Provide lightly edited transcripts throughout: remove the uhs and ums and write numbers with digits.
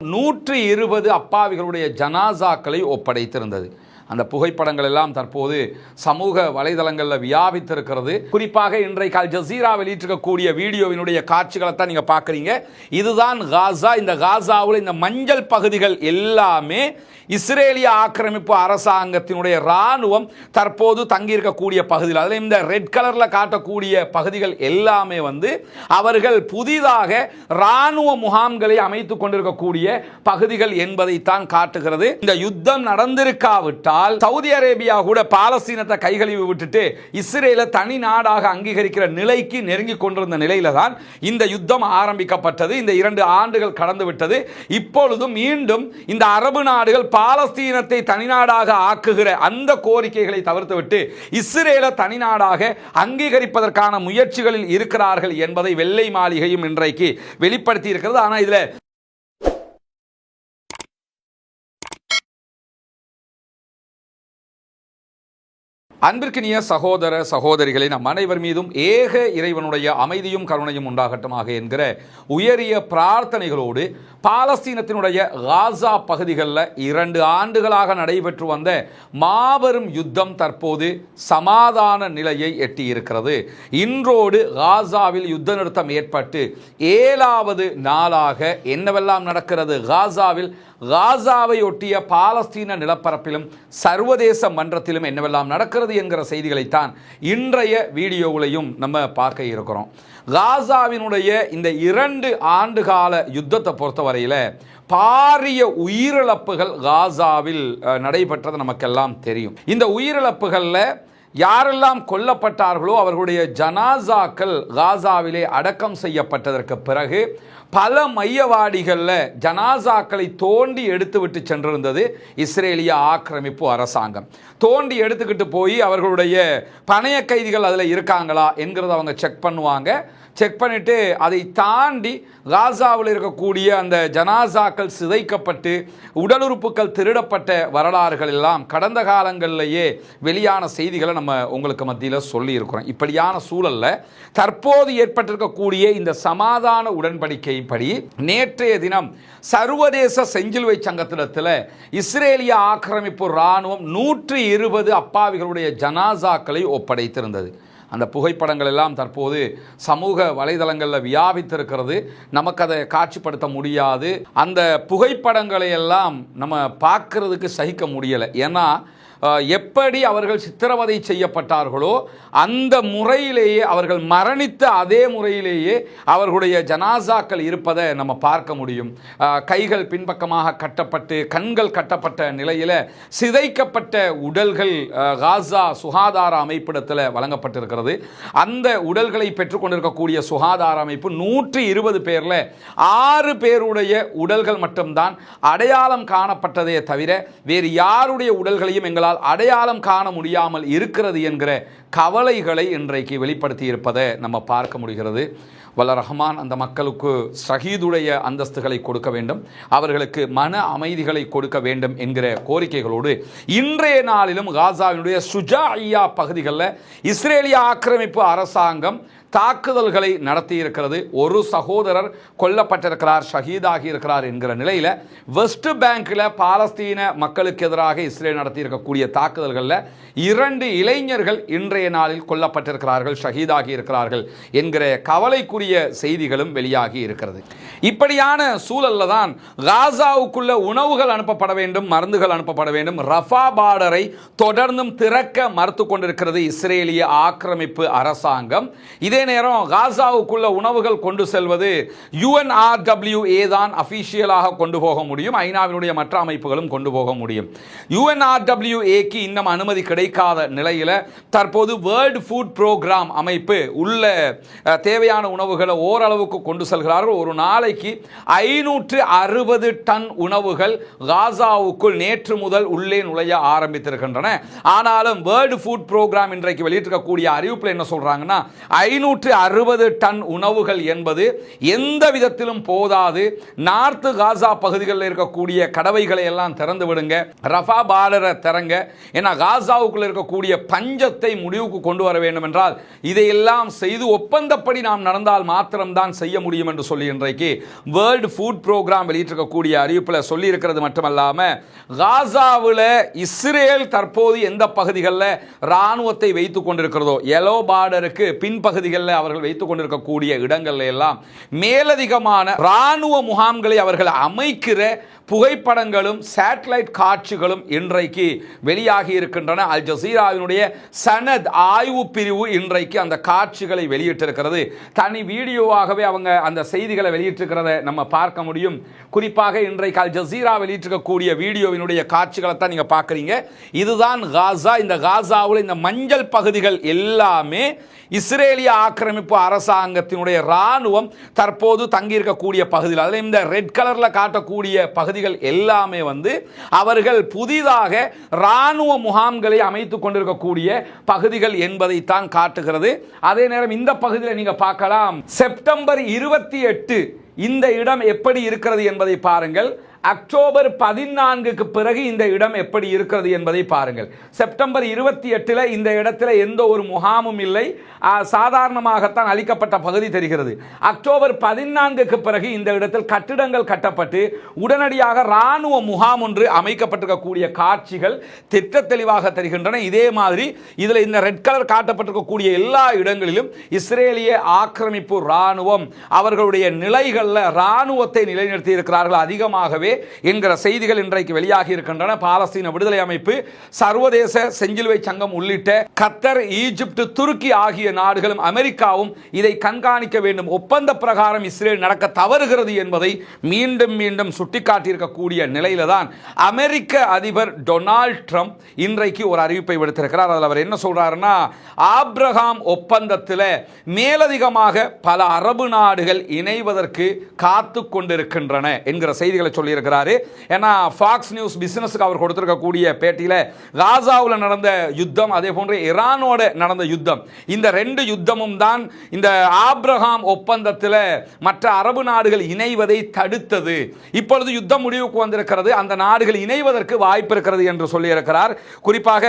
120 அப்பாவிகளுடைய ஜனாசாக்களை ஒப்படைத்திருந்தது. அந்த புகைப்படங்கள் எல்லாம் தற்போது சமூக வலைதளங்களில் வியாபித்திருக்கிறது. குறிப்பாக இன்றைக்கு அல் ஜசீரா வெளியிட்டிருக்கக்கூடிய வீடியோவினுடைய காட்சிகளை தான் நீங்கள் பார்க்குறீங்க. இதுதான் காசா. இந்த காசாவில் இந்த மஞ்சள் பகுதிகள் எல்லாமே இஸ்ரேலிய ஆக்கிரமிப்பு அரசாங்கத்தினுடைய இராணுவம் தற்போது தங்கியிருக்கக்கூடிய பகுதிகள். அதில் இந்த ரெட் கலரில் காட்டக்கூடிய பகுதிகள் எல்லாமே அவர்கள் புதிதாக இராணுவ முகாம்களை அமைத்துக் கொண்டிருக்கக்கூடிய பகுதிகள் என்பதைத்தான் காட்டுகிறது. இந்த யுத்தம் நடந்திருக்காவிட்டால் சவுதி அரேபியா கூட பாலஸ்தீனத்தை கைகழுவி விட்டுட்டு இஸ்ரேலை தனி நாடாக அங்கீகரிக்கிற நிலைக்கு நெருங்கி கொண்டிருந்த நிலையில தான் இந்த யுத்தம் ஆரம்பிக்கப்பட்டது. இந்த 2 ஆண்டுகள் கடந்து விட்டது. இப்பொழுது மீண்டும் இந்த அரபு நாடுகள் பாலஸ்தீனத்தை தனிநாடாக ஆக்குகிற அந்த கோரிக்கைகளை தவிர்த்துவிட்டு இஸ்ரேலை தனிநாடாக அங்கீகரிப்பதற்கான முயற்சிகளில் இருக்கிறார்கள் என்பதை வெள்ளை மாளிகையும் இன்றைக்கு வெளிப்படுத்தி இருக்கிறது. ஆனால் இதுல அன்பிற்கினிய சகோதர சகோதரிகளை நம் அனைவர் மீதும் ஏக இறைவனுடைய அமைதியும் கருணையும் உண்டாகட்டுமாக என்கிற உயரிய பிரார்த்தனைகளோடு பாலஸ்தீனத்தினுடைய காசா பகுதிகளில் 2 ஆண்டுகளாக நடைபெற்று வந்த மாபெரும் யுத்தம் தற்போது சமாதான நிலையை எட்டியிருக்கிறது. இன்றோடு காசாவில் யுத்த நிறுத்தம் ஏற்பட்டு 7வது நாளாக என்னவெல்லாம் நடக்கிறது, காசாவை ஒட்டிய பாலஸ்தீன நிலப்பரப்பிலும் சர்வதேச மன்றத்திலும் என்னவெல்லாம் நடக்கிறது என்கிற செய்திகளைத்தான் இன்றைய வீடியோவிலையும் நம்ம பார்க்க இருக்கிறோம். காசாவினுடைய இந்த 2 ஆண்டுகால யுத்தத்தை பொறுத்தவரையில் பாரிய உயிரிழப்புகள் காசாவில் நடைபெற்றது நமக்கெல்லாம் தெரியும். இந்த உயிரிழப்புகளில் யாரெல்லாம் கொல்லப்பட்டார்களோ அவர்களுடைய ஜனாசாக்கள் காசாவிலே அடக்கம் செய்யப்பட்டதற்கு பிறகு பல மையவாடிகளில் ஜனாசாக்களை தோண்டி எடுத்துவிட்டு சென்றிருந்தது இஸ்ரேலிய ஆக்கிரமிப்பு அரசாங்கம். தோண்டி எடுத்துக்கிட்டு போய் அவர்களுடைய பணைய கைதிகள் அதில் இருக்காங்களா என்கிறத அவங்க செக் பண்ணுவாங்க. செக் பண்ணிட்டு அதை தாண்டி காசாவில் இருக்கக்கூடிய அந்த ஜனாசாக்கள் சிதைக்கப்பட்டு உடல் உறுப்புகள் திருடப்பட்ட வரலாறுகள் எல்லாம் கடந்த காலங்களிலேயே வெளியான செய்திகளை நம்ம உங்களுக்கு மத்தியில் சொல்லி இருக்கிறோம். இப்படியான சூழலில் தற்போது ஏற்பட்டிருக்கக்கூடிய இந்த சமாதான உடன்படிக்கைப்படி நேற்றைய தினம் சர்வதேச செஞ்சிலுவை சங்கத்திடத்தில் இஸ்ரேலிய ஆக்கிரமிப்பு இராணுவம் 120 அப்பாவிகளுடைய ஜனாசாக்களை ஒப்படைத்திருந்தது. அந்த புகைப்படங்கள் எல்லாம் தற்போது சமூக வலைதளங்களில் வியாபித்திருக்கிறது. நமக்கு அதை காட்சிப்படுத்த முடியாது. அந்த புகைப்படங்களை எல்லாம் நம்ம பார்க்கறதுக்கு சகிக்க முடியலை. ஏன்னா எப்படி அவர்கள் சித்திரவதை செய்யப்பட்டார்களோ அந்த முறையிலேயே அவர்கள் மரணித்த அதே முறையிலேயே அவர்களுடைய ஜனாசாக்கள் இருப்பதை நம்ம பார்க்க முடியும். கைகள் பின்பக்கமாக கட்டப்பட்டு கண்கள் கட்டப்பட்ட நிலையில் சிதைக்கப்பட்ட உடல்கள் காசா சுகாதார அமைப்பிடத்தில் வழங்கப்பட்டிருக்கிறது. அந்த உடல்களை பெற்றுக்கொண்டிருக்கக்கூடிய சுகாதார அமைப்பு 120 பேரில் 6 பேருடைய உடல்கள் மட்டும்தான் அடையாளம் காணப்பட்டதே தவிர வேறு யாருடைய உடல்களையும் எங்களால் அடையாளம் காண முடியாமல் இருக்கிறது என்கிற கவலைகளை இன்றைக்கு வெளிப்படுத்தி இருப்பதை நம்ம பார்க்க முடிகிறது. வல்ல ரஹ்மான் அந்த மக்களுக்கு ஷஹீதுடைய அந்தஸ்துகளை கொடுக்க வேண்டும், அவர்களுக்கு மன அமைதிகளை கொடுக்க வேண்டும் என்கிற கோரிக்கைகளோடு இன்றைய நாளிலும் காசாவினுடைய சுஜாஇயா பகுதிகளில் இஸ்ரேலிய ஆக்கிரமிப்பு அரசாங்கம் தாக்குதல்களை நடத்தி இருக்கிறது. ஒரு சகோதரர் கொல்லப்பட்டிருக்கிறார், ஷஹீதாகி இருக்கிறார் என்கிற நிலையில் வெஸ்ட் பேங்கில் பாலஸ்தீன மக்களுக்கு எதிராக இஸ்ரேல் நடத்தி இருக்கக்கூடிய தாக்குதல்களில் 2 இளைஞர்கள் இன்றைய நாளில் கொல்லப்பட்டிருக்கிறார்கள், ஷஹீதாகி இருக்கிறார்கள் என்கிற கவலைக்குரிய செய்திகளும் வெளியாகி இருக்கிறது. இப்படியான சூழல்ல தான் காசாவுக்குள்ள உணவுகள் அனுப்பப்பட வேண்டும், மருந்துகள் அனுப்பப்பட வேண்டும். ரஃபா பார்டரை தொடர்ந்தும் திறக்க மறுத்து கொண்டிருக்கிறது இஸ்ரேலிய ஆக்கிரமிப்பு அரசாங்கம். இதே நேரம் காசாவுக்குள்ள உணவுகள் கொண்டு செல்வது UNRWA தான் அபிஷியலாக கொண்டு போக முடியும், ஐநாவினுடைய மற்ற அமைப்புகளும் கொண்டு போக முடியும். UNRWAக்கு இன்னும் அனுமதி கிடைக்காத நிலையில் தற்போது வேர்ல்ட் ஃபுட் ப்ரோக்ராம் அமைப்பு உள்ள தேவையான உணவுகளை ஓரளவுக்கு கொண்டு செல்கிறார்கள். ஒரு நாளைக்கு 560 டன் உணவுகள் காசாவுக்குள் நேற்று முதல் உள்ளே நுழைய ஆரம்பித்திருக்கின்றன. ஆனாலும் வேர்ல்ட் ஃபுட் ப்ரோக்ராம் இன்றைக்கு வெளியிட்டிருக்கக்கூடிய அறிவிப்பில் என்ன சொல்றாங்கன்னா 260 டன் உணவுகள் என்பது எந்த விதத்திலும் போதாது. நார்த்து காசா பகுதிகளில் இருக்கக்கூடிய கடவைகளை எல்லாம் திறந்து விடுங்க, ரஃபா பார்டரை திறங்க. ஏன்னா காசாவுக்குள்ள இருக்கக்கூடிய பஞ்சத்தை முடிவுக்கு கொண்டு வர வேண்டும் என்றால் இதையெல்லாம் செய்து ஒப்பந்தப்படி நாம் நடந்தால் மாத்திரம்தான் செய்ய முடியும் என்று சொல்லி இன்றைக்கு வேர்ல்டு ஃபுட் ப்ரோக்ராம் வெளியிட்டிருக்கக்கூடிய அறிவிப்பில் சொல்லி இருக்கிறது மட்டுமல்லாம காசாவில் இஸ்ரேல் தற்போது எந்த பகுதிகளில் இராணுவத்தை வைத்துக் கொண்டிருக்கிறதோ எலோ பார்டருக்கு பின்பகுதிகளில் அவர்கள் வைத்துக் கொண்டிருக்கக்கூடிய இடங்கள்ல எல்லாம் மேலதிகமான இராணுவ முகாம்களை அவர்கள் அமைக்கிற புகைப்படங்களும் சேட்டலைட் காட்சிகளும் இன்றைக்கு வெளியாகி இருக்கின்றன. அல் ஜசீராவினுடைய சனத் ஆய்வு பிரிவு இன்றைக்கு அந்த காட்சிகளை வெளியிட்டிருக்கிறது. தனி வீடியோவாகவே அவங்க அந்த செய்திகளை வெளியிட்டிருக்கிறத நம்ம பார்க்க முடியும். குறிப்பாக இன்றைக்கு அல் ஜசீரா வெளியிட்டிருக்கக்கூடிய வீடியோவினுடைய காட்சிகளை தான் நீங்க பார்க்குறீங்க. இதுதான் காசா. இந்த காசாவில் இந்த மஞ்சள் பகுதிகள் எல்லாமே இஸ்ரேலிய ஆக்கிரமிப்பு அரசாங்கத்தினுடைய இராணுவம் தற்போது தங்கியிருக்கக்கூடிய பகுதியில், அதில் இந்த ரெட் கலரில் காட்டக்கூடிய பகுதிகள் எல்லாமே அவர்கள் புதிதாக இராணுவ முகாம்களை அமைத்துக் கொண்டிருக்கக்கூடிய பகுதிகள் என்பதைத்தான் காட்டுகிறது. அதே நேரம் இந்த பகுதியில் நீங்க பார்க்கலாம், செப்டம்பர் 28 இந்த இடம் எப்படி இருக்கிறது என்பதை பாருங்கள். அக்டோபர் 14க்கு பிறகு இந்த இடம் எப்படி இருக்கிறது என்பதை பாருங்கள். செப்டம்பர் 28 இந்த இடத்துல எந்த ஒரு முகாமும் இல்லை, சாதாரணமாகத்தான் அளிக்கப்பட்ட பகுதி தெரிகிறது. அக்டோபர் 14க்கு பிறகு இந்த இடத்தில் கட்டிடங்கள் கட்டப்பட்டு உடனடியாக இராணுவ முகாம் ஒன்று அமைக்கப்பட்டிருக்கக்கூடிய காட்சிகள் திட்ட தெளிவாக தெரிகின்றன. இதே மாதிரி இதில் இந்த ரெட் கலர் காட்டப்பட்டிருக்கக்கூடிய எல்லா இடங்களிலும் இஸ்ரேலிய ஆக்கிரமிப்பு இராணுவம் அவர்களுடைய நிலைகளில் இராணுவத்தை நிலைநிறுத்தி இருக்கிறார்கள் அதிகமாகவே என்கிற செய்திகள் இன்றைக்கு வெளியாகி இருக்கின்றன. பாலஸ்தீன விடுதலை அமைப்பு, சர்வதேச செஞ்சிலுவை சங்கம் உள்ளிட்ட கத்தர், ஈஜிப்ட், துருக்கி ஆகிய நாடுகளும் அமெரிக்காவும் இதை கண்காணிக்க வேண்டும். ஒப்பந்த பிரகாரம் இஸ்ரேல் நடக்க தவறுகிறது என்பதை மீண்டும் மீண்டும் சுட்டிக்காட்டியிருக்கக்கூடிய நிலையில தான் அமெரிக்க அதிபர் டொனால்ட் ட்ரம்ப் இன்றைக்கு ஒரு அறிவிப்பை விடுத்திருக்கிறார். அதில் அவர் என்ன சொல்றாருன்னா, ஆப்ரஹாம் ஒப்பந்தத்தில் மேலதிகமாக பல அரபு நாடுகள் இணைவதற்கு காத்து கொண்டிருக்கின்றன என்கிற செய்திகளை சொல்லி இருக்கிறாரு. ஏன்னா ஃபாக்ஸ் நியூஸ் பிசினஸ்க்கு அவர் கொடுத்திருக்கக்கூடிய பேட்டியில் காசாவில் நடந்த யுத்தம், அதே போன்று ஈரானோட நடந்த யுத்தம், இந்த ரெண்டு யுத்தமும் தான் இந்த ஆப்ரஹாம் ஒப்பந்தத்தில் மற்ற அரபு நாடுகள் இணைவதை தடுத்தது. இப்பொழுது யுத்தம் முடிவுக்கு வந்திருக்கிறது, அந்த நாடுகள் இணைவதற்கு வாய்ப்பு இருக்கிறது என்று சொல்லியிருக்கிறார். குறிப்பாக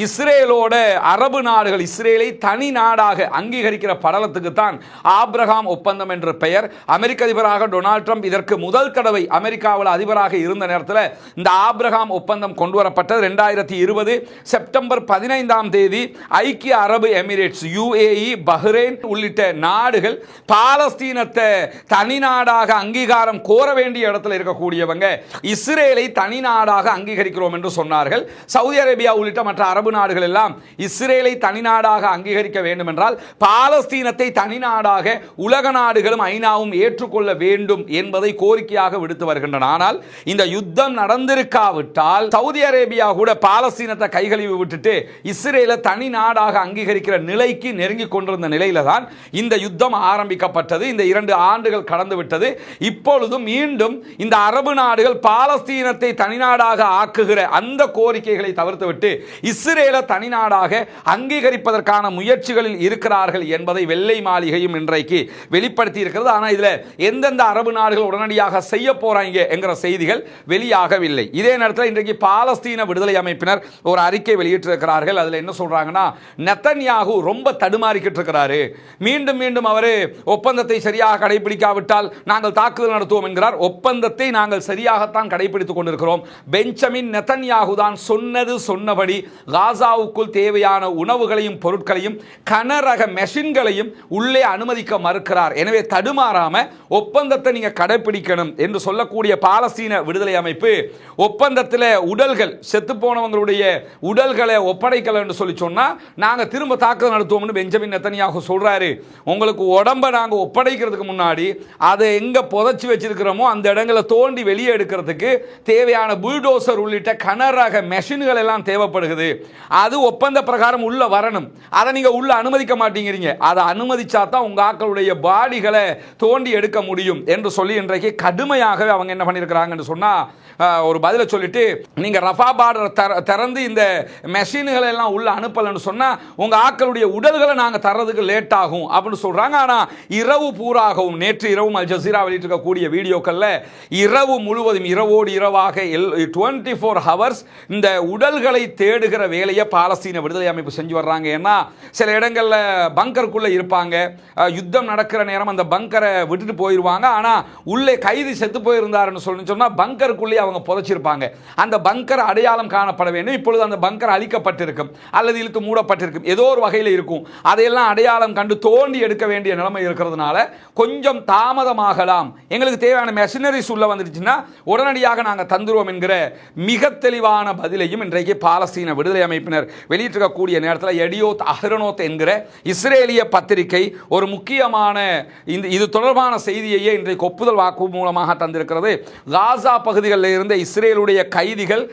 இஸ்ரேலோட அரபு நாடுகள் இஸ்ரேலை தனி நாடாக அங்கீகரிக்கிற படலத்துக்கு தான் ஆப்ரஹாம் ஒப்பந்தம் என்ற பெயர். அமெரிக்க அதிபராக டொனால்ட் ட்ரம்ப் இதற்கு முதல் தடவை அமெரிக்காவில் அதிபராக இருந்த நேரத்தில் இந்த ஆப்ரஹாம் ஒப்பந்தம் கொண்டு வரப்பட்டது. 2020 செப்டம்பர் 15ஆம் தேதி ஐக்கிய அரபு எமிரேட்ஸ், UAE, பஹ்ரைன் உள்ளிட்ட நாடுகள் பாலஸ்தீனத்தை தனி நாடாக அங்கீகாரம் கோர வேண்டிய இடத்தில் இருக்கக்கூடியவங்க இஸ்ரேலை தனி நாடாக அங்கீகரிக்கிறோம் என்று சொன்னார்கள். சவுதி அரேபியா உள்ளிட்ட மற்ற அரபு நாடுகள் எல்லாம் இஸ்ரேலை தனி நாடாக அங்கீகரிக்க வேண்டும் என்றால் பாலஸ்தீனத்தை தனி நாடாக உலக நாடுகளும் ஐநாவும் ஏற்றுக்கொள்ள வேண்டும் என்பதை கோரிக்கையாக விடுத்து வருகின்றன. ஆனால் இந்த யுத்தம் நடந்திருக்காவிட்டால் சவுதி அரேபியா கூட பாலஸ்தீனத்தை கைகழுவி விட்டுட்டு இஸ்ரேலை தனி நாடாக அங்கீகரிக்கிற நிலைக்கு நெருங்கி கொண்டிருந்த நிலையில தான் இந்த யுத்தம் ஆரம்பிக்கப்பட்டது. இந்த 2 ஆண்டுகள் கடந்து விட்டது. இப்பொழுது மீண்டும் இந்த அரபு நாடுகள் பாலஸ்தீனத்தை தனி நாடாக ஆக்குகிற அந்த கோரிக்கைகளை தவிர்த்துவிட்டு இஸ்ரேலை தனி நாடாக அங்கீகரிப்பதற்கான முயற்சிகளில் இருக்கிறார்கள் என்பதை வெள்ளை மாளிகையும் இன்றைக்கு வெளிப்படுத்தி இருக்கிறது. ஆனால் இதுல எந்தெந்த அரபு நாடுகள் உடனடியாக செய்ய போறாங்க என்கிற செய்திகள் வெளியாகவில்லை. இதே நேரத்தில் இன்றைக்கு பாலஸ்தீன விடுதலை அமைப்பினர் ஒரு அறிக்கை வெளியிட்டிருக்கிறார்கள். அதில் என்ன சொல்றாங்கன்னா, நெத்தன்யாகு ரொம்ப தடுமாறிக்கிட்டு இருக்கிறாரு, மீண்டும் மீண்டும் அவர் ஒப்பந்தத்தை சரியாக கடைபிடிக்காவிட்டால் நாங்கள் தாக்குதல் நடத்துவோம் என்கிறார். ஒப்பந்தத்தை நாங்கள் சரியாகத்தான் கடைபிடித்துக் கொண்டிருக்கிறோம். பெஞ்சமின் நெத்தன்யாகு தான் சொன்னது சொன்னபடி காசாவுக்குள் தேவையான உணவுகளையும் பொருட்களையும் கனரக மெஷின்களையும் உள்ளே அனுமதிக்க மறுக்கிறார். எனவே தடுமாறாம ஒப்பந்தத்தை நீங்க கடைபிடிக்கணும் என்று சொல்லக்கூடிய பாலஸ்தீன விடுதலை அமைப்பு ஒப்பந்தத்தில் உடல்கள் செத்து போனவங்களுடைய உடல்களை ஒப்படைக்கல என்று சொல்லி சொன்னா நாங்க திரும்ப தாக்குதல் நடத்துவோம்னு பெஞ்சமின் நெத்தன்யாகு சொல்றாரு. உங்களுக்கு உடம்ப நாங்க ஒப்படைக்கிறதுக்கு முன்னாடி அதை எங்க புதைச்சி வச்சிருக்கிறோமோ அந்த இடங்களை தோண்டி வெளியே எடுக்கிறதுக்கு தேவையான புல்டோசர் உள்ளிட்ட கனரக மெஷின்கள் எல்லாம் தேவைப்படுகிறது. அது ஒப்பந்த பிரகாரம் உள்ள வரணும். அதை நீங்க உள்ள அனுமதிக்க மாட்டேங்கிறீங்க. அதை அனுமதிச்சா தான் உங்க ஆக்களுடைய பாடிகளை தோண்டி எடுக்க முடியும் என்று சொல்லி இன்றைக்கு கடுமையாகவே அவங்க என்ன பண்ணிருக்கிறாங்க, இருக்கிறாங்கன்னு சொன்னா ஒரு பதிலை சொல்லிட்டு நீங்க ரஃபா பார்டர் திறந்து இந்த மெஷின்களை எல்லாம் உள்ள அனுப்பலன்னு சொன்னா உங்க ஆக்களுடைய உடல்களை நாங்க தர்றதுக்கு லேட் ஆகும் அப்படின்னு சொல்றாங்க. ஆனா இரவு பூராகவும் நேற்று இரவும் அல் ஜசீரா வெளியிட்டிருக்கக்கூடிய வீடியோக்கள்ல இரவு முழுவதும் இரவோடு இரவாக 24 ஹவர்ஸ் இந்த உடல்களை தேடுகிற வேலையை பாலஸ்தீன விடுதலை அமைப்பு செஞ்சு வர்றாங்க. ஏன்னா சில இடங்கள்ல பங்கருக்குள்ள இருப்பாங்க, யுத்தம் நடக்கிற நேரம் அந்த பங்கரை விட்டுட்டு போயிருவாங்க. ஆனா உள்ளே கைதி செத்து போயிருந்தாருன்னு சொன்னா பங்கருக்குள்ளே அவங்க புதைச்சிருப்பாங்க. அந்த பங்கர் அடையாளம் காணப்பட வேண்டும். இப்பொழுது அந்த பங்கர் அழிக்கப்பட்டிருக்கும் அல்லது இழுத்து மூடப்பட்டிருக்கும், ஏதோ ஒரு வகையில் இருக்கும். அதையெல்லாம் அடையாளம் கண்டு தோண்டி எடுக்க வேண்டிய நிலைமை இருக்கிறதுனால கொஞ்சம் தாமதமாகலாம். எங்களுக்கு தேவையான மெஷினரிஸ் உள்ள வந்துடுச்சுன்னா உடனடியாக நாங்கள் தந்துருவோம் என்கிற மிக தெளிவான பதிலையும் இன்றைக்கு பாலஸ்தீன விடுதலை அமைப்பினர் வெளியிட்டிருக்கக்கூடிய நேரத்தில் எடியோத் அஹ்ரோனோத் என்கிற இஸ்ரேலிய பத்திரிகை ஒரு முக்கியமான இது தொடர்பான செய்தியையே இன்றைக்கு ஒப்புதல் வாக்கு மூலமாக தந்திருக்கிறது. காசா பகுதிகளில் இருந்த இஸ்ரேலுடைய கைதிகள்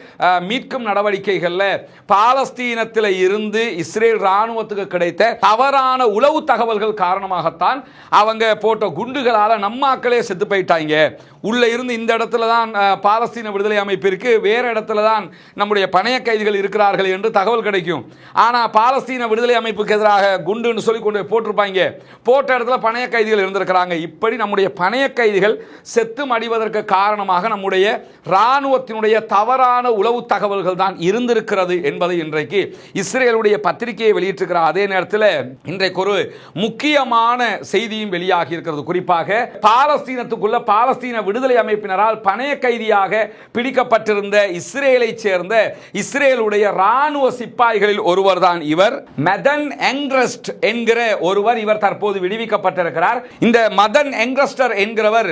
மீட்கும் நடவடிக்கைகளில் பாலஸ்தீனத்தில் இருந்து இஸ்ரேல் ராணுவத்துக்கு கிடைத்த தவறான உளவு தகவல்கள் காரணமாகத்தான் அவங்க போட்ட குண்டுகளால் நம்ம மக்களே செத்து போயிட்டாங்க. உள்ள இருந்து இந்த இடத்துல தான் பாலஸ்தீன விடுதலை அமைப்பிற்கு, வேற இடத்துல தான் நம்முடைய பணைய கைதிகள் இருக்கிறார்கள் என்று தகவல் கிடைக்கும். ஆனால் பாலஸ்தீன விடுதலை அமைப்புக்கு எதிராக குண்டுன்னு சொல்லி கொண்டு போட்டிருப்பாங்க, போட்ட இடத்துல பணைய கைதிகள் இருந்திருக்கிறாங்க. இப்படி நம்முடைய பணைய கைதிகள் செத்து மடிவதற்கு காரணமாக நம்முடைய இராணுவத்தினுடைய தவறான உளவு தகவல்கள் தான் இருந்திருக்கிறது என்பதை இன்றைக்கு இஸ்ரேலுடைய பத்திரிகையை வெளியிட்டிருக்கிற அதே நேரத்தில் இன்றைக்கு ஒரு முக்கியமான செய்தியும் வெளியாகி இருக்கிறது. குறிப்பாக பாலஸ்தீனத்துக்குள்ள பாலஸ்தீன விடுதலை அமைப்பினரால் பணைய கைதியாக பிடிக்கப்பட்டிருந்த இஸ்ரேலை சேர்ந்த இஸ்ரேலுடைய ராணுவ சிப்பாய்களில் ஒருவர் தான் இவர். மதன் எங்ரஸ்ட் என்கிற ஒருவர், இவர் தற்போது விடுவிக்கப்பட்டிருக்கிறார். இந்த மதன் எங்ரஸ்டர் என்கிறவர்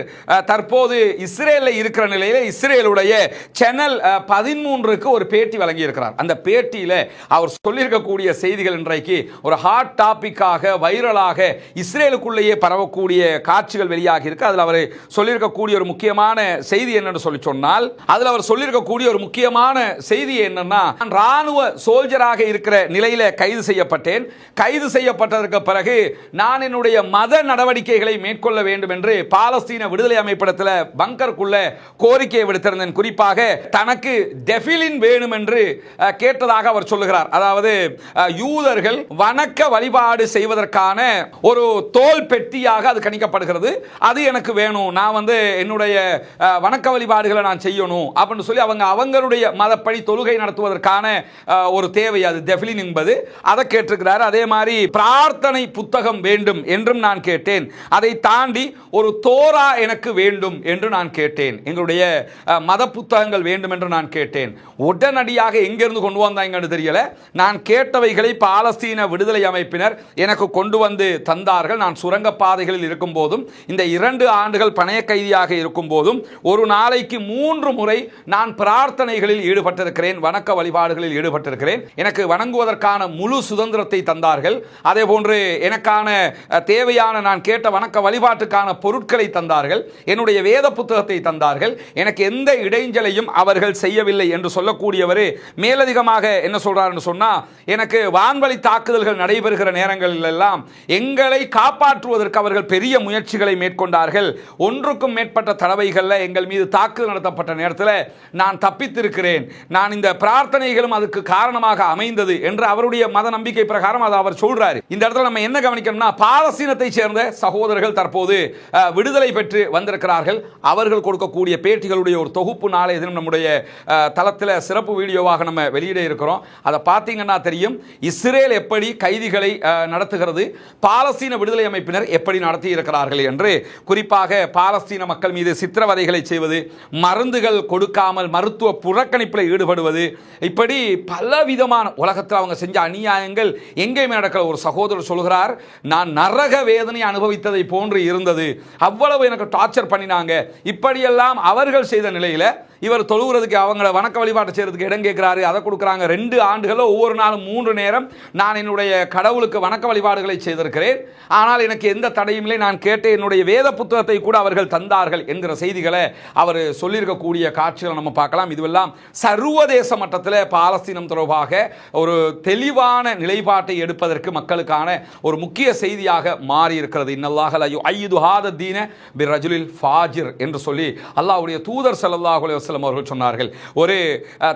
தற்போது இஸ்ரேலில் இருக்கிற நிலையில் இஸ்ரேலுடைய சேனல் 13க்கு ஒரு பேட்டி வழங்கி இருக்கிறார். அந்த பேட்டியில அவர் சொல்லியிருக்கக்கூடிய செய்திகள் இன்றைக்கு ஒரு ஹாட் டாபிக்காக வைரலாக இஸ்ரேலுக்குள்ளேயே பரவக்கூடிய காட்சிகள் வெளியாகி இருக்கு. அதில் அவர் சொல்லியிருக்கக்கூடிய ஒரு முக்கியமான செய்தி என்னன்னு சொல்லி சொன்னால், அதில் அவர் சொல்லியிருக்கக்கூடிய ஒரு முக்கியமான செய்தி என்னன்னா, நான் ராணுவ சோல்ஜராக இருக்கிற நிலையில கைது செய்யப்பட்டேன். கைது செய்யப்பட்டதற்கு பிறகு நான் என்னுடைய மத நடவடிக்கைகளை மேற்கொள்ள வேண்டும் என்று பாலஸ்தீன விடுதலை அமைப்பிடத்தில் பங்கருக்குள்ள கோரிக்கை விடுத்திருந்தேன். குறிப்பாக தனக்கு டெஃபிலின் வேணும் என்று கேட்டதாக அவர் சொல்லுகிறார். அதாவது யூதர்கள் வணக்க வழிபாடு செய்வதற்கான ஒரு தோல் பெட்டியாக அது கணிக்கப்படுகிறது. அது எனக்கு வேணும், நான் என்னுடைய வணக்க வழிபாடுகளை நான் செய்யணும் அப்படின்னு சொல்லி அவங்களுடைய மதப்படி தொழுகை நடத்துவதற்கான ஒரு தேவை, அது டெஃபிலின் என்பது, அதை கேட்டிருக்கிறார். அதே மாதிரி பிரார்த்தனை புத்தகம் வேண்டும் என்றும் நான் கேட்டேன். அதை தாண்டி ஒரு தோரா எனக்கு வேண்டும் என்று நான் கேட்டேன். எங்களுடைய மத புத்தகங்கள் வேண்டும் என்று நான் கேட்டேன். உடனடியாக எங்கிருந்து கொண்டு வந்தாங்கன்னு தெரியல, நான் கேட்டவைகளை பாலஸ்தீன விடுதலை அமைப்பினர் எனக்கு கொண்டு வந்து தந்தார்கள். நான் சுரங்க பாதைகளில் இருக்கும் போதும், இந்த 2 ஆண்டுகள் பணைய கைதியாக இருக்கும் போதும், ஒரு நாளைக்கு 3 முறை நான் பிரார்த்தனைகளில் ஈடுபட்டிருக்கிறேன், வணக்க வழிபாடுகளில் ஈடுபட்டிருக்கிறேன். எனக்கு வணங்குவதற்கான முழு சுதந்திரத்தை தந்தார்கள். அதே போன்று எனக்கான தேவையான நான் கேட்ட வணக்க வழிபாட்டுக்கான பொருட்களை தந்தார்கள். என்னுடைய வேத புத்தகத்தை தந்தார்கள். எனக்கு எந்த இடைஞ்சலையும் அவர்கள் செய்யவில்லை என்று சொல்லக்கூடியவர் மேலதிகமாக என்ன சொல்றாருன்னு சொன்னா, எனக்கு வான்வழி தாக்குதல்கள் நடைபெறுகிற நேரங்களில் எல்லாம் எங்களை காப்பாற்றுவதற்கு அவர்கள் பெரிய முயற்சிகளை மேற்கொண்டார்கள். ஒன்றுக்கும் மேற்பட்ட தடவைகளில் எங்கள் மீது தாக்குதல் நடத்தப்பட்ட நேரத்தில் நான் தப்பித்திருக்கிறேன். நான் இந்த பிரார்த்தனைகளும் அதுக்கு காரணமாக அமைந்தது என்று அவருடைய மத நம்பிக்கை பிரகாரம் அதை அவர் சொல்றாரு. இந்த இடத்துல நம்ம என்ன கவனிக்கணும்னா, பாலஸ்தீனத்தை சேர்ந்த சகோதரர்கள் தற்போது விடுதலை பெற்று வந்திருக்கிறார்கள். அவர்கள் கொடுக்கக்கூடிய பேட்டிகளுடைய ஒரு தொகுப்பு நாளைய தினம் நம்முடைய தளத்தில் சிறப்பு வீடியோவாக நம்ம வெளியிட இருக்கிறோம். அதை பார்த்தீங்கன்னா தெரியும், இஸ்ரேல் எப்படி கைதிகளை நடத்துகிறது, பாலஸ்தீன விடுதலை அமைப்பினர் எப்படி நடத்தி இருக்கிறார்கள் என்று. குறிப்பாக பாலஸ்தீன மக்கள் மீது சித்திரவதைகளை செய்வது, மருந்துகள் கொடுக்காமல் மருத்துவ புறக்கணிப்பில் ஈடுபடுவது, இப்படி பல விதமான உலகத்தில் அவங்க செஞ்ச அநியாயங்கள் எங்கேயுமே நடக்கல. ஒரு சகோதரர் சொல்கிறார், நான் நரக வேதனை அனுபவித்ததை போன்று இருந்தது, அவ்வளவு எனக்கு டார்ச்சர் பண்ணினாங்க. இப்படியெல்லாம் அவர்கள் செய்த நிலையில் இவர் தொழுகிறதுக்கு அவங்கள வணக்க வழிபாட்டை செய்கிறதுக்கு இடம் கேட்குறாரு, அதை கொடுக்குறாங்க. 2 ஆண்டுகளில் ஒவ்வொரு நாளும் 3 நேரம் நான் என்னுடைய கடவுளுக்கு வணக்க வழிபாடுகளை செய்திருக்கிறேன், ஆனால் எனக்கு எந்த தடையும் இல்லை, நான் கேட்ட என்னுடைய வேத புத்தகத்தை கூட அவர்கள் தந்தார்கள் என்கிற செய்திகளை அவர் சொல்லியிருக்கக்கூடிய காட்சிகளை நம்ம பார்க்கலாம். இதுவெல்லாம் சர்வதேச மட்டத்தில் பாலஸ்தீனம் தொடர்பாக ஒரு தெளிவான நிலைப்பாட்டை எடுப்பதற்கு மக்களுக்கான ஒரு முக்கிய செய்தியாக மாறி இருக்கிறது. இன்னல்லாஹ லா யுஅய்யிது ஹாத தீன பிரஜுலில் ஃபாஜிர் என்று சொல்லி அல்லாஹ்வுடைய தூதர் ஸல்லல்லாஹு அலைஹி வஸல்லம் அவர்கள் சொன்னார்கள். ஒரு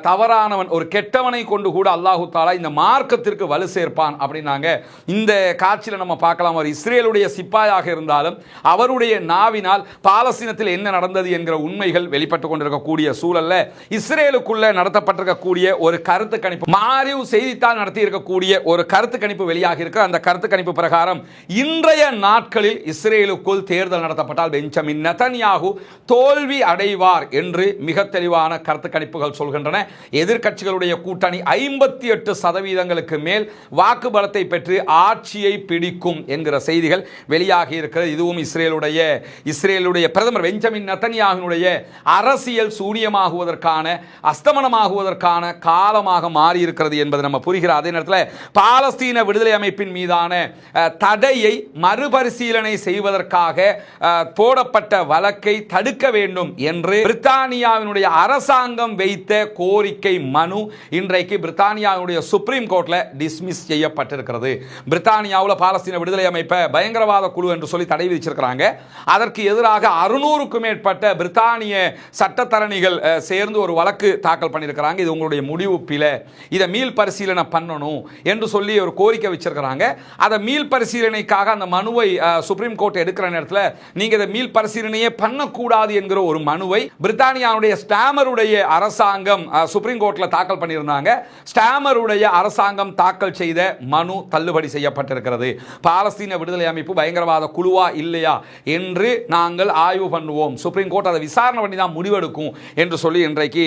தவறானவன், ஒரு கெட்டவனை கொண்டு கூட அல்லாஹு தஆலா இந்த மார்க்கத்திற்கு வலு சேர்ப்பான் அப்படின்னாங்க. இந்த காட்சியில் நம்ம பார்க்கலாம். அவர் இஸ்ரேலுடைய சிப்பாயாக இருந்தாலும் அவருடைய நாவினால் பாலஸ்தீனத்தில் என்ன நடந்தது என்கிற உண்மைகள் வெளிப்பட்டு கொண்டிருக்கக்கூடிய சூழல்ல இஸ்ரேலுக்குள்ள நடத்தப்பட்டிருக்கக்கூடிய ஒரு கருத்து கணிப்பு, மாரிவ் செய்தித்தாள் நடத்தி இருக்கக்கூடிய ஒரு கருத்து கணிப்பு வெளியாகி இருக்கு. அந்த கருத்து கணிப்பு பிரகாரம் இன்றைய நாட்களில் இஸ்ரேலுக்குள் தேர்தல் நடத்தப்பட்டால் பெஞ்சமின் நெதன்யாகு தோல்வி அடைவார் என்று மிக தெளிவான கருத்து கணிப்புகள் சொல்கின்றன. எதிர்க்கட்சிகளுடைய கூட்டணி 58% மேல் வாக்கு பலத்தை பெற்று ஆட்சியை பிடிக்கும் என்கிற செய்திகள் வெளியாகி இருக்கிறது. இதுவும் இஸ்ரேலுடைய பிரதமர் பெஞ்சமின் நெதன்யாகுவினுடைய அரசியல் சூனியமாகுவதற்கான, அஸ்தமனமாகுவதற்கான காலமாக மாறி இருக்கிறது என்பது நம்ம புரிகிறது. அதே நேரத்தில் பாலஸ்தீன விடுதலை அமைப்பின் மீதான தடையை மறுபரிசீலனை செய்வதற்காக போடப்பட்ட வழக்கை தடுக்க வேண்டும் என்று பிரித்தானியாவினுடைய அரசாங்கம் வைத்த கோரிக்கை மனு இன்றைக்கு பிரித்தானியாவுடைய சுப்ரீம் கோர்ட்ல டிஸ்மிஸ் செய்யப்பட்டிருக்கிறது. பிரித்தானியாவில் பாலஸ்தீன விடுதலை அமைப்பை பயங்கரவாத குழு என்று சொல்லி தடை விதிச்சிருக்கிறாங்க. அதற்கு எதிராக 600க்கும் மேற்பட்ட பிரித்தானிய சட்டத்தரணிகள் சேர்ந்து ஒரு வழக்கு தாக்கல் பண்ணியிருக்கிறாங்க. இது உங்களுடைய முடிவு பிழை, இதை மீள் பரிசீலனை பண்ணணும் என்று சொல்லி ஒரு கோரிக்கை வச்சிருக்கிறாங்க. அதை மீள் பரிசீலனைக்காக அந்த மனுவை சுப்ரீம் கோர்ட் எடுக்கிற நேரத்தில் நீங்க இதை மீள் பரிசீலனையே பண்ணக்கூடாது என்கிற ஒரு மனுவை பிரித்தானியாவுடைய ஸ்டாமருடைய அரசாங்கம் சுப்ரீம் கோர்ட்ல தாக்கல் பண்ணியிருந்தாங்க. ஸ்டாமருடைய அரசாங்கம் தாக்கல் செய்த மனு தள்ளுபடி செய்யப்பட்டிருக்கிறது. பாலஸ்தீன விடுதலை அமைப்பு பயங்கரவாத குழுவா இல்லையா என்று நாங்கள் ஆய்வு பண்ணுவோம், சுப்ரீம் கோர்ட் அதை விசாரணை பண்ணி தான் முடிவெடுக்கும் என்று சொல்லி இன்றைக்கு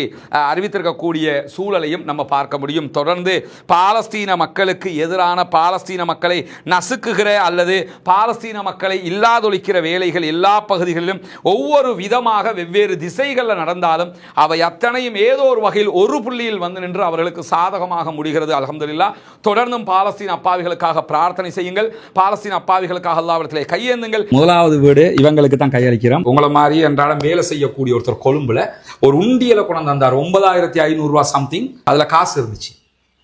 அறிவித்திருக்கக்கூடிய சூழலையும் நம்ம பார்க்க முடியும். தொடர்ந்து பாலஸ்தீன மக்களுக்கு எதிரான, பாலஸ்தீன மக்களை நசுக்குகிற அல்லது பாலஸ்தீன மக்களை இல்லாதொழிக்கிற வேலைகள் எல்லா பகுதிகளிலும் ஒவ்வொரு விதமாக வெவ்வேறு திசைகளில் நடந்தாலும் அவை அத்தனையும் ஏதோ ஒரு வகையில் ஒரு புள்ளியில் வந்து நின்று அவர்களுக்கு சாதகமாக முடிகிறது. அல்ஹம்துலில்லாஹ். தொடர்ந்தும் பாலஸ்தீன அப்பாவிகளுக்காக பிரார்த்தனை செய்யுங்கள், பாலஸ்தீன அப்பாவிகளுக்காக அல்லாஹ்விடத்திலே கையேந்துங்கள். முதலாவது வீடு இவங்களுக்கு தான் கையளிக்கிறோம். உங்களை மாதிரி அன்றாடம் வேலை செய்யக்கூடிய ஒருத்தர் கொழும்புல ஒரு உண்டியலை கொண்டு வந்தார். 9500 ரூபாய் சம்திங், அதுல காசு இருந்துச்சு.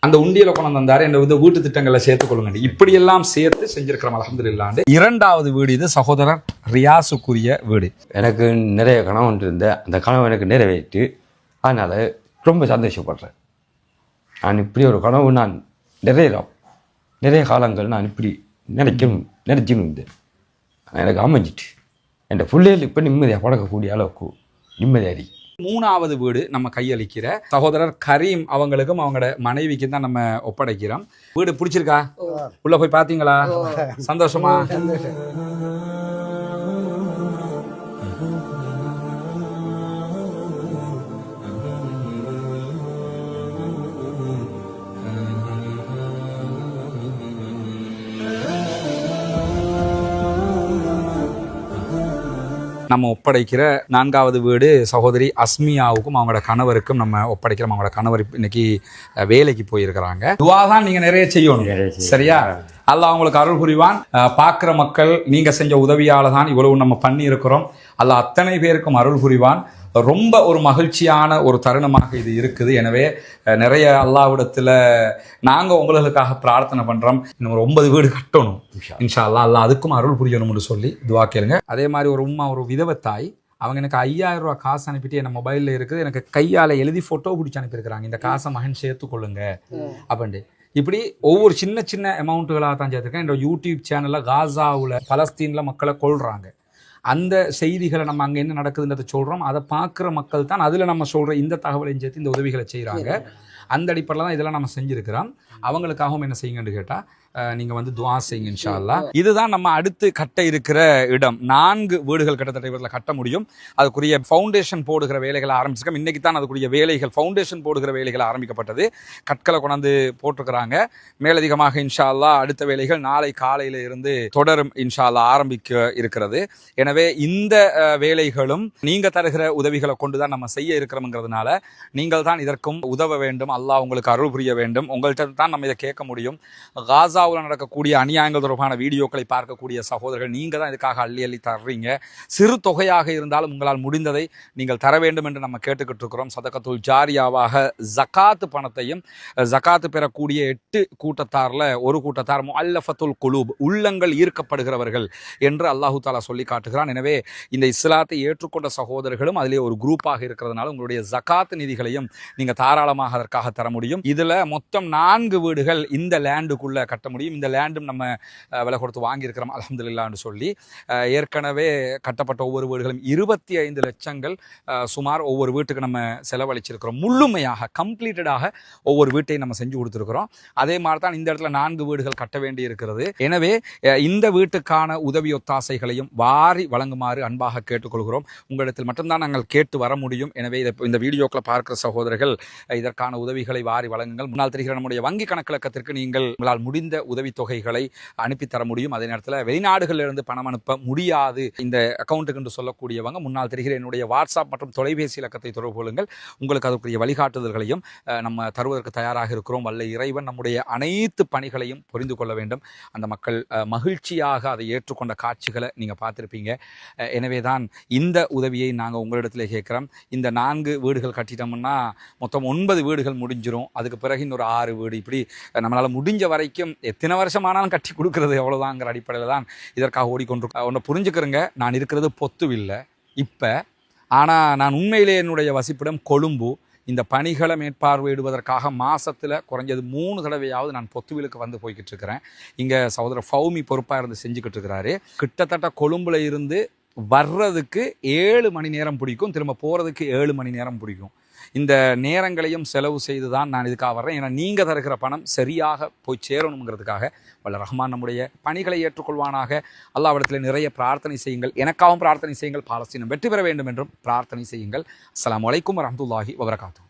அந்த உண்டியலை கொண்டு வந்தாரு, இந்த வீட்டு திட்டங்களை சேர்த்துக் கொள்ளுங்க. இப்படி எல்லாம் சேர்த்து செஞ்சிருக்கிறோம் அல்ஹம்துலில்லாஹ். 2வது வீடு இது சகோதரர் ரியாஸுக்குரிய வீடு. எனக்கு நிறைய கனவு ஒன்று இருந்த அந்த கனவு எனக்கு நிறைவேற்று, அதனால் ரொம்ப சந்தோஷப்படுறேன். நான் இப்படி ஒரு கனவு நான் நிறைய காலங்கள் நான் இப்படி நினைச்சுன்னு இருந்தேன். எனக்கு அமைஞ்சிட்டு என் பிள்ளைகள் இப்போ நிம்மதியாக பழக்கக்கூடிய அளவுக்கு நிம்மதியாரி. 3வது வீடு நம்ம கையளிக்கிற சகோதரர் கரீம் அவங்களுக்கும் அவங்களோட மனைவிக்கும் தான் நம்ம ஒப்படைக்கிறோம். வீடு பிடிச்சிருக்கா? உள்ள போய் பார்த்தீங்களா? சந்தோஷமா? நம்ம ஒப்படைக்கிற 4வது வீடு சகோதரி அஸ்மியாவுக்கும் அவங்களோட கணவருக்கும் நம்ம ஒப்படைக்கிறோம். அவங்களோட கணவர் இன்னைக்கு வேலைக்கு போயிருக்கிறாங்க. துவா தான் நீங்க நிறைய செய்யணும், சரியா? அல்லாஹ் அவங்களுக்கு அருள் புரிவான். பார்க்குற மக்கள் நீங்க செஞ்ச உதவியால தான் இவ்வளவு நம்ம பண்ணி இருக்கிறோம். அல்லாஹ் அத்தனை பேருக்கும் அருள் புரிவான். ரொம்ப ஒரு மகிழ்ச்சியான ஒரு தருணமாக இது இருக்குது. எனவே நிறைய அல்லாஹ்விடத்தில் நாங்கள் உங்களுக்காக பிரார்த்தனை பண்ணுறோம். இன்னும் ஒரு 9 வீடு கட்டணும் இன்ஷா அல்லாஹ். அல்லாஹ் அதுக்கும் அருள் புரியணும்னு சொல்லி துவா கேளுங்க. அதே மாதிரி ஒரு உம்மா, ஒரு விதவத்தாய், அவங்க எனக்கு 5000 ரூபா காசு அனுப்பிட்டு என் மொபைலில் இருக்குது, எனக்கு கையால் எழுதி ஃபோட்டோ பிடிச்சி அனுப்பியிருக்கிறாங்க, இந்த காசை மகன் சேர்த்துக்கொள்ளுங்க அப்படின்ட்டு. இப்படி ஒவ்வொரு சின்ன சின்ன அமௌண்ட்டுகளாக தான் சேர்த்துருக்கேன். என்னோட யூடியூப் சேனலில் காசாவில் பலஸ்தீனில் மக்களை கொள்கிறாங்க, அந்த செய்திகளை நம்ம அங்கே என்ன நடக்குதுன்றதை சொல்கிறோம். அதை பார்க்குற மக்கள் தான் அதில் நம்ம சொல்கிற இந்த தகவலையும் சேர்த்து இந்த உதவிகளை செய்கிறாங்க. அந்த அடிப்படையில் தான் இதெல்லாம் நம்ம செஞ்சுருக்கிறோம். அவங்களுக்காகவும் என்ன செய்யுங்கன்னு கேட்டால் நீங்க வந்து துஆ செய்யுங்க இன்ஷா அல்லாஹ். இதுதான் நம்ம அடுத்து கட்ட இருக்கிற இடம். 4 வீடுகள் கிட்டத்தட்ட இவரில் கட்ட முடியும். அதுக்குரிய ஃபவுண்டேஷன் போடுகிற வேலைகளை ஆரம்பிச்சிருக்கோம். இன்னைக்கு தான் அதுக்குரிய வேலைகள் ஃபவுண்டேஷன் போடுகிற வேலைகள் ஆரம்பிக்கப்பட்டது. கற்களை கொண்டாந்து போட்டிருக்கிறாங்க. மேலதிகமாக இன்ஷா அல்லாஹ் அடுத்த வேலைகள் நாளை காலையில இருந்து தொடரும் இன்ஷா அல்லாஹ் ஆரம்பிக்க இருக்கிறது. எனவே இந்த வேலைகளும் நீங்க தருகிற உதவிகளை கொண்டுதான் நம்ம செய்ய இருக்கிறோம்ங்கிறதுனால நீங்கள் தான் இதற்கும் உதவ வேண்டும். அல்லாஹ் உங்களுக்கு அருள் புரிய வேண்டும். உங்கள்கிட்ட தான் நம்ம இதை கேட்க முடியும். காசாவில் நடக்கக்கூடிய அநியாயங்கள் தொடர்பான வீடியோக்களை பார்க்கக்கூடிய சகோதரர்கள் நீங்க தான் இதுக்காக அள்ளி அள்ளி தர்றீங்க. சிறு தொகையாக இருந்தாலும் உங்களால் முடிந்ததை நீங்கள் தர வேண்டும் என்று நம்ம கேட்டுக்கிட்டு இருக்கிறோம். சதகத்துல் ஜாரியாவாக ஜகாத்து பணத்தையும் ஜகாத்து பெறக்கூடிய 8 கூட்டத்தாரில் ஒரு கூட்டத்தார் முஅல்லஃபத்துல் குலூப் உள்ளங்கள் ஈர்க்கப்படுகிறவர்கள் என்று அல்லாஹு தாலா சொல்லி காட்டுகிறான். எனவே இந்த இஸ்லாத்தை ஏற்றுக்கொண்ட சகோதரர்களும் அதிலே ஒரு குரூப்பாக இருக்கிறதுனால உங்களுடைய ஜகாத் நிதிகளையும் நீங்க தாராளமாக அதற்காக தர முடியும். இதுல மொத்தம் 4 வீடுகள் இந்த லேண்டுக்குள்ள கட்ட முடியும். இந்த லேண்டும் நம்ம விலை கொடுத்து வாங்கியிருக்கிறோம் அல்ஹம்துலில்லாஹ்னு சொல்லி. ஏற்கனவே கட்டப்பட்ட ஒவ்வொரு வீடுகளும் 25 லட்சங்கள் சுமார் ஒவ்வொரு வீட்டுக்கு நம்ம செலவழிச்சிருக்கிறோம். முழுமையாக கம்ப்ளீட்டடாக ஒவ்வொரு வீட்டையும் நம்ம செஞ்சு கொடுத்துருக்கிறோம். அதே மாதிரி தான் இந்த இடத்துல 4 வீடுகள் கட்ட வேண்டி இருக்கிறது. எனவே இந்த வீட்டுக்கான உதவி ஒத்தாசைகளையும் வாரி வழங்குமாறு அன்பாக கேட்டுக்கொள்கிறோம். உங்களிடத்தில் மட்டும்தான் நாங்கள் கேட்டு வர முடியும். எனவே இந்த வீடியோக்களை பார்க்கிற சகோதரர்கள் இதற்கான உதவிகளை வாரி வழங்குங்கள். முன்னால் தெரிகிற நம்முடைய வங்கி கணக்கிலக்கத்திற்கு நீங்கள் உங்களால் முடிந்த உதவித்தொகைகளை அனுப்பித்தர முடியும். அதே நேரத்தில் வெளிநாடுகளிலிருந்து பணம் அனுப்ப முடியாது இந்த அக்கௌண்ட்டுக்கு என்று சொல்லக்கூடியவங்க முன்னால் தெரிகிற என்னுடைய வாட்ஸ்அப் மற்றும் தொலைபேசி இலக்கத்தை தொடர்பு கொள்ளுங்கள். உங்களுக்கு அதற்குரிய வழிகாட்டுதல்களையும் நம்ம தருவதற்கு தயாராக இருக்கிறோம். வல்ல இறைவன் நம்முடைய அனைத்து பணிகளையும் புரிந்து கொள்ள வேண்டும். அந்த மக்கள் மகிழ்ச்சியாக அதை ஏற்றுக்கொண்ட காட்சிகளை நீங்கள் பார்த்துருப்பீங்க. எனவே தான் இந்த உதவியை நாங்கள் உங்களிடத்தில் கேட்குறோம். இந்த 4 வீடுகள் கட்டிட்டோம்னா மொத்தம் 9 வீடுகள் முடிஞ்சிடும். அதுக்கு பிறகு இன்னொரு 6 வீடு இப்படி நம்மளால் முடிஞ்ச வரைக்கும் எத்தனை வருஷமானாலும் கட்டி கொடுக்கறது எவ்வளோதாங்கிற அடிப்படையில் தான் இதற்காக ஓடிக்கொண்டிருக்கோம். ஒன்று புரிஞ்சுக்கிறேங்க, நான் இருக்கிறது பொத்துவில்லை இப்போ. ஆனால் நான் உண்மையிலே என்னுடைய வசிப்பிடம் கொழும்பு. இந்த பணிகளை மேற்பார்வையிடுவதற்காக மாதத்தில் குறைஞ்சது 3 தடவையாவது நான் பொத்துவிலுக்கு வந்து போய்கிட்டு இருக்கிறேன். இங்கே சகோதரர் ஃபௌமி பொறுப்பாக இருந்து செஞ்சுக்கிட்டு இருக்கிறாரு. கிட்டத்தட்ட கொழும்புல இருந்து வர்றதுக்கு 7 மணி நேரம் பிடிக்கும், திரும்ப போகிறதுக்கு 7 மணி நேரம் பிடிக்கும். இந்த நேரங்களையும் செலவு செய்து தான் நான் இதுக்காக வர்றேன். ஏன்னா நீங்கள் தருகிற பணம் சரியாக போய் சேரணுங்கிறதுக்காக வல்ல ரஹ்மான் நம்முடைய பணிகளை ஏற்றுக்கொள்வானாக. அல்லாஹ்விடத்தில் நிறைய பிரார்த்தனை செய்யுங்கள். எனக்காகவும் பிரார்த்தனை செய்யுங்கள். பாலஸ்தீனம் வெற்றி பெற வேண்டும் என்றும் பிரார்த்தனை செய்யுங்கள். அஸ்ஸலாமு அலைக்கும் வரஹ்மத்துல்லாஹி வபரகாத்துஹு.